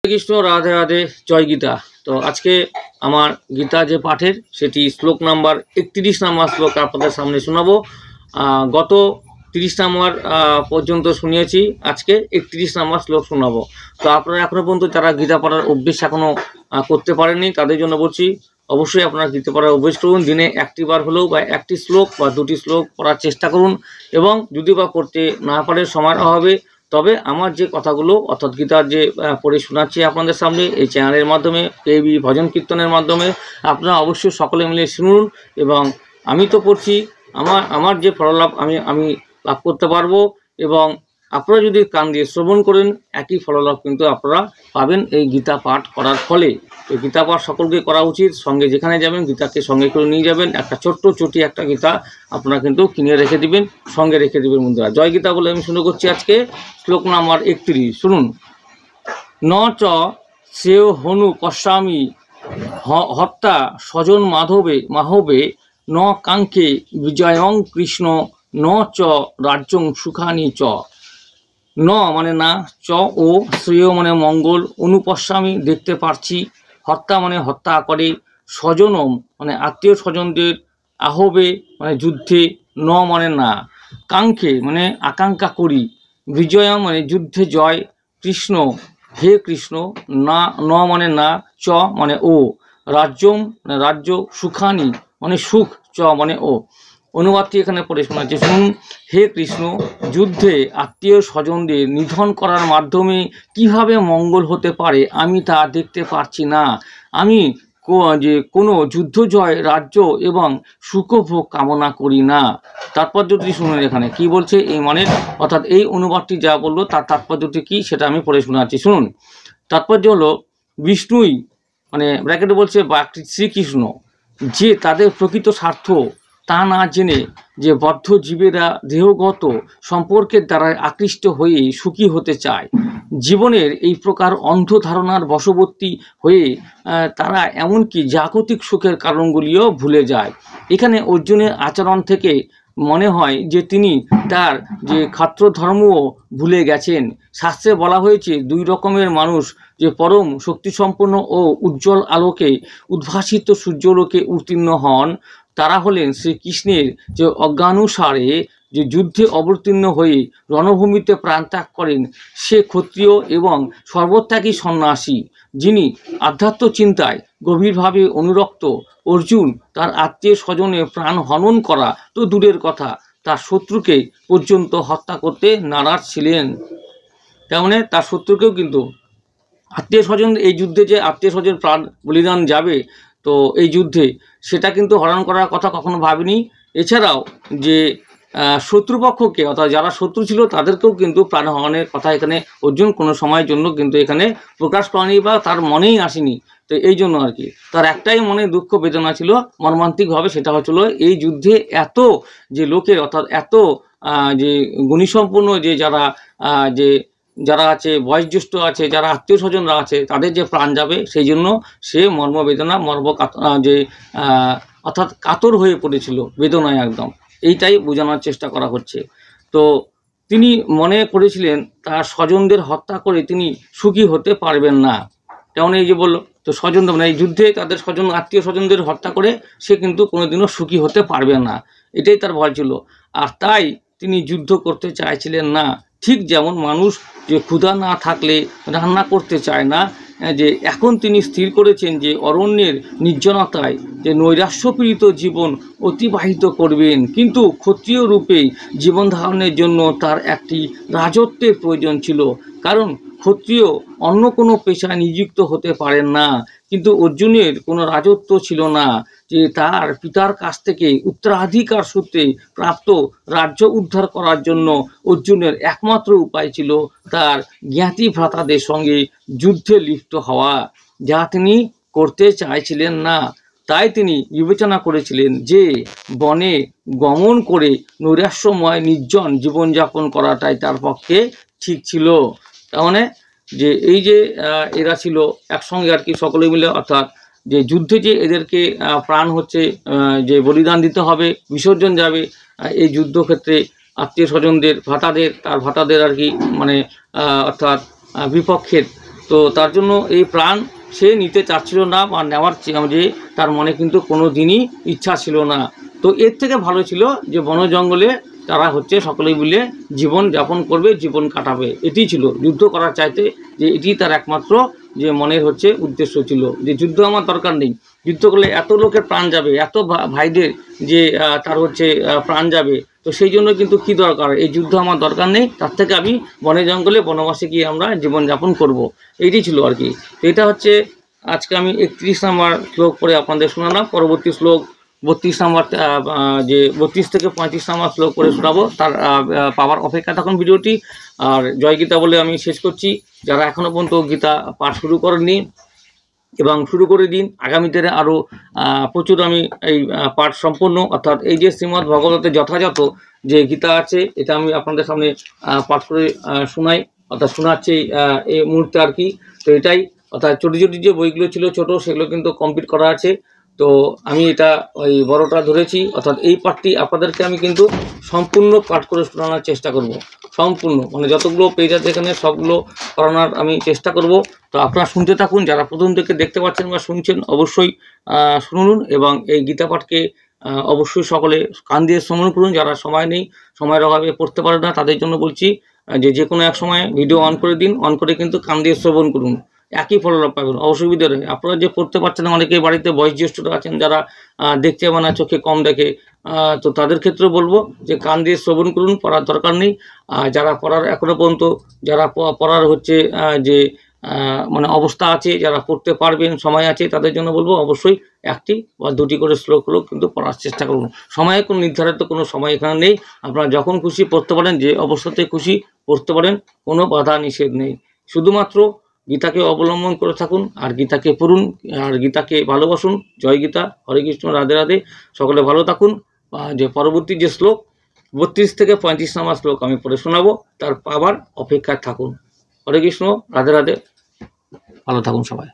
কৃষ্ণ রাধে রাধে জয় গীতা। তো আজকে আমার গীতা যে পাঠের সেটি শ্লোক নাম্বার 31 নাম্বার শ্লোক আপনাদের সামনে শোনাবো। গত 30 নাম্বার পর্যন্ত শুনিয়েছি, আজকে 31 নাম্বার শ্লোক শোনাবো। তো আপনারা এখনো পর্যন্ত যারা গীতা পড়ার অভ্যেস এখনো করতে পারেননি তাদের জন্য বলছি, অবশ্যই আপনারা গীতা পড়ার অভ্যেস করুন। দিনে একটি বার হলেও বা একটি শ্লোক বা দুটি শ্লোক পড়ার চেষ্টা করুন, এবং যদি বা করতে না পারে সময়ের অভাবে, তবে আমার যে কথাগুলো অর্থাৎ গীতার যে পড়ে শোনাচ্ছি আপনাদের সামনে এই চ্যানেলের মাধ্যমে, কেবি ভজন কীর্তনের মাধ্যমে, আপনারা অবশ্যই সকলে মিলে শুনুন। এবং আমি তো পড়ছি, আমার যে ফললাভ আমি লাভ করতে পারবো, এবং আপনারা যদি কান দিয়ে শ্রবণ করেন একই ফললাভ কিন্তু আপনারা পাবেন এই গীতা পাঠ করার ফলে। তো গীতা পাঠ সকলকে করা উচিত। সঙ্গে যেখানে যাবেন গীতাকে সঙ্গে করে নিয়ে যাবেন। একটা ছোট্ট চটি একটা গীতা আপনারা কিন্তু কিনে রেখে দিবেন, সঙ্গে রেখে দিবেন বন্ধুরা। জয় গীতা বলে আমি শুরু করছি আজকে শ্লোক নাম্বার 31। শুনুন। ন চ শ্রেয় হনু কস্বামী হত্যা স্বজন মাহবে ন কাঙ্ক্ষে বিজয়ং কৃষ্ণ ন চ রাজ্যং সুখানি চ। ন মানে না, চ ও শ্রেয় মানে মঙ্গল, অনুপস্বামী দেখতে পারছি, হত্যা মানে হত্যা করে, স্বজনম মানে আত্মীয় স্বজনদের, আহবে মানে যুদ্ধে, ন মানে না, কাঙ্ক্ষে মানে আকাঙ্ক্ষা করি, বিজয়ম মানে যুদ্ধে জয়, কৃষ্ণ হে কৃষ্ণ, না ন মানে না, চ মানে ও, রাজ্যম মানে রাজ্য, সুখানি মানে সুখ, চ মানে ও। অনুবাদটি এখানে পড়ে শোনাচ্ছি, শুনুন। হে কৃষ্ণ, যুদ্ধে আত্মীয় স্বজনদের নিধন করার মাধ্যমে কিভাবে মঙ্গল হতে পারে আমি তা দেখতে পারছি না। আমি যে কোনো যুদ্ধ জয়, রাজ্য এবং সুখভোগ কামনা করি না। তাৎপর্যটি শুনুন এখানে কি বলছে এই মানে, অর্থাৎ এই অনুবাদটি যা বললো তার তাৎপর্যটি কি সেটা আমি পড়ে শোনাচ্ছি, শুনুন। তাৎপর্য হলো, বিষ্ণুই মানে ব্র্যাকেটে বলছে বা শ্রীকৃষ্ণ যে তাদের প্রকৃত স্বার্থ তা না জেনে যে বদ্ধ জীবেরা দেহগত সম্পর্কের দ্বারা আকৃষ্ট হয়ে সুখী হতে চায়, জীবনের এই প্রকার অন্ধ ধারণার বশবর্তী হয়ে তারা এমনকি জাগতিক সুখের কারণগুলিও ভুলে যায়। এখানে অর্জুনের আচরণ থেকে মনে হয় যে তিনি তার যে ক্ষাত্র ধর্মও ভুলে গেছেন। শাস্ত্রে বলা হয়েছে দুই রকমের মানুষ, যে পরম শক্তিসম্পন্ন ও উজ্জ্বল আলোকে উদ্ভাসিত সূর্যলোকে উত্তীর্ণ হন, তারা হলেন শ্রীকৃষ্ণের যে অজ্ঞানুসারে যে যুদ্ধে অবতীর্ণ হয়ে রণভূমিতে প্রাণত্যাগ করেন, সে ক্ষত্রিয় এবং সর্বত্যাগী সন্ন্যাসী। যিনি আধ্যাত্ম চিন্তায় গভীরভাবে অনুরক্ত, অর্জুন তার আত্মীয় স্বজনে প্রাণ হনন করা তো দূরের কথা, তার শত্রুকে পর্যন্ত হত্যা করতে নারাজ ছিলেন। তেমনি তার শত্রুকেও কিন্তু আত্মীয় স্বজন, এই যুদ্ধে যে আত্মীয় স্বজন প্রাণ বলিদান যাবে তো এই যুদ্ধে, সেটা কিন্তু হরণ করার কথা কখনো ভাবিনি। এছাড়াও যে শত্রুপক্ষকে অর্থাৎ যারা শত্রু ছিল তাদেরকেও কিন্তু প্রাণ হরণের কথা এখানে অর্জুন কোনো সময়ের জন্য কিন্তু এখানে প্রকাশ করেনি বা তার মনেই আসেনি। তো এই জন্য আর কি তার একটাই মনে দুঃখ বেদনা ছিল মর্মান্তিকভাবে, সেটা হচ্ছিল এই যুদ্ধে এত যে লোকের অর্থাৎ এত যে গুণীসম্পন্ন যে যারা আছে, বয়োজ্যেষ্ঠ আছে, যারা আত্মীয় স্বজনরা আছে, তাদের যে প্রাণ যাবে সেই জন্য সে মর্মবেদনা অর্থাৎ কাতর হয়ে পড়েছিল, বেদনায় একদম। এইটাই বোঝানোর চেষ্টা করা হচ্ছে। তো তিনি মনে করেছিলেন তার স্বজনদের হত্যা করে তিনি সুখী হতে পারবেন না। তেমন এই যে বললো, তো স্বজন মানে এই যুদ্ধে তাদের স্বজন আত্মীয় স্বজনদের হত্যা করে সে কিন্তু কোনোদিনও সুখী হতে পারবে না, এটাই তার ভয় ছিল। আর তাই তিনি যুদ্ধ করতে চাইছিলেন না। ঠিক যেমন মানুষ যে ক্ষুধা না থাকলে রান্না করতে চায় না, যে এখন তিনি স্থির করেছেন যে অরণ্যের নির্জনতায় যে নৈরাশ্যপীড়িত জীবন অতিবাহিত করবেন, কিন্তু ক্ষত্রিয় রূপে জীবন ধারণের জন্য তার একটি রাজত্বের প্রয়োজন ছিল। কারণ ক্ষত্রিয় অন্য কোনো পেশায় নিযুক্ত হতে পারেন না, কিন্তু অর্জুনের কোনো রাজত্ব ছিল না। যে তার পিতার কাছ থেকে উত্তরাধিকার সূত্রে প্রাপ্ত রাজ্য উদ্ধার করার জন্য অর্জুনের একমাত্র উপায় ছিল তার জ্ঞাতি ভ্রাতাদের সঙ্গে যুদ্ধে লিপ্ত হওয়া, যা তিনি করতে চাইছিলেন না। তাই তিনি বিবেচনা করেছিলেন যে বনে গমন করে নৈরাশ্যময় নির্জন জীবনযাপন করাটাই তার পক্ষে ঠিক ছিল। তার মানে যে এই যে এরা ছিল একসঙ্গে আর কি সকলে মিলে, অর্থাৎ যে যুদ্ধে যে এদেরকে প্রাণ হচ্ছে যে বলিদান দিতে হবে, বিসর্জন যাবে এই যুদ্ধক্ষেত্রে আত্মীয় স্বজনদের, তার ভাতাদের আর কি, মানে অর্থাৎ বিপক্ষের তো তার জন্য এই প্রাণ সে নিতে চাচ্ছিল না বা নেওয়ার যে তার মনে কিন্তু কোনো দিনই ইচ্ছা ছিল না। তো এর থেকে ভালো ছিল যে বন জঙ্গলে তারা হচ্ছে সকলেই মিলে জীবন যাপন করবে, জীবন কাটাবে, এটি ছিল যুদ্ধ করার চাইতে, যে এটি তার একমাত্র যে মনের হচ্ছে উদ্দেশ্য ছিল, যে যুদ্ধ আমার দরকার নেই, যুদ্ধ করলে এত লোকের প্রাণ যাবে, এত ভাইদের যে তার হচ্ছে প্রাণ যাবে, তো সেই জন্য কিন্তু কি দরকার, এই যুদ্ধ আমার দরকার নেই, তার থেকে আমি বনে জঙ্গলে বনবাসে গিয়ে আমরা জীবনযাপন করব, এইটি ছিল আর কি। তো এটা হচ্ছে আজকে আমি 31 নম্বর শ্লোক পড়ে আপনাদের শোনালাম। পরবর্তী শ্লোক 32 নম্বর যে 32 থেকে 35 নম্বর শ্লোক পড়ে শোনাবো, তার পাওয়ার অপেক্ষা থাকুন ভিডিওটি। আর জয় গীতা বলে আমি শেষ করছি। যারা এখনও পর্যন্ত গীতা পাঠ শুরু করেননি এবং শুরু করে দিন, আগামী দিনে আরও প্রচুর আমি এই পাঠ সম্পূর্ণ, অর্থাৎ এই যে শ্রীমদ্ ভগবতের যথাযথ যে গীতা আছে, এটা আমি আপনাদের সামনে পাঠ করে শোনাই, অর্থাৎ শোনাচ্ছি এই মুহূর্তে আর কি। তো এটাই, অর্থাৎ ছোটো ছোটো যে বইগুলো ছিল ছোটো, সেগুলো কিন্তু কমপ্লিট করা আছে। তো আমি এটা ওই বড়টা ধরেছি, অর্থাৎ এই পাঠটি আপনাদেরকে আমি কিন্তু সম্পূর্ণ পাঠ করে শোনানোর চেষ্টা করব, সম্পূর্ণ, মানে যতগুলো পেজ আছে এখানে সবগুলো করানোর আমি চেষ্টা করব। তো আপনারা শুনতে থাকুন, যারা প্রথম থেকে দেখতে পাচ্ছেন বা শুনছেন অবশ্যই শুনুন, এবং এই গীতা পাঠকে অবশ্যই সকলে কান দিয়ে শ্রবণ করুন। যারা সময় নেই, সময়ের অভাবে পড়তে পারে না, তাদের জন্য বলছি যে কোনো এক সময় ভিডিও অন করে দিন, অন করে কিন্তু কান দিয়ে শ্রবণ করুন, একই ফললাভ পাবেন, অসুবিধা নেই। আপনারা যে পড়তে পারছেন, অনেকে বাড়িতে বয়োজ্যেষ্ঠরা আছেন যারা দেখতে পান না, চোখে কম দেখে, তো তাদের ক্ষেত্রে বলবো যে কান দিয়ে শ্রবণ করুন, পড়ার দরকার নেই। যারা পড়ার এখনো পর্যন্ত যারা পড়ার হচ্ছে যে মানে অবস্থা আছে, যারা পড়তে পারবেন, সময় আছে, তাদের জন্য বলবো অবশ্যই একটি বা দুটি করে শ্লোক হলেও কিন্তু পড়ার চেষ্টা করুন। সময়ের কোনো নির্ধারিত কোনো সময় এখানে নেই, আপনারা যখন খুশি পড়তে পারেন, যে অবস্থাতে খুশি পড়তে পারেন, কোনো বাধা নিষেধ নেই। শুধুমাত্র গীতাকে অবলম্বন করে থাকুন, আর গীতাকে পড়ুন, আর গীতাকে ভালোবাসুন। জয় গীতা, হরে কৃষ্ণ, রাধে রাধে, সকলে ভালো থাকুন। যে পরবর্তী যে শ্লোক 32 থেকে 35 নম্বর শ্লোক আমি পড়ে শোনাবো, তার পাওয়ার অপেক্ষায় থাকুন। হরে কৃষ্ণ, রাধে রাধে, ভালো থাকুন সবাই।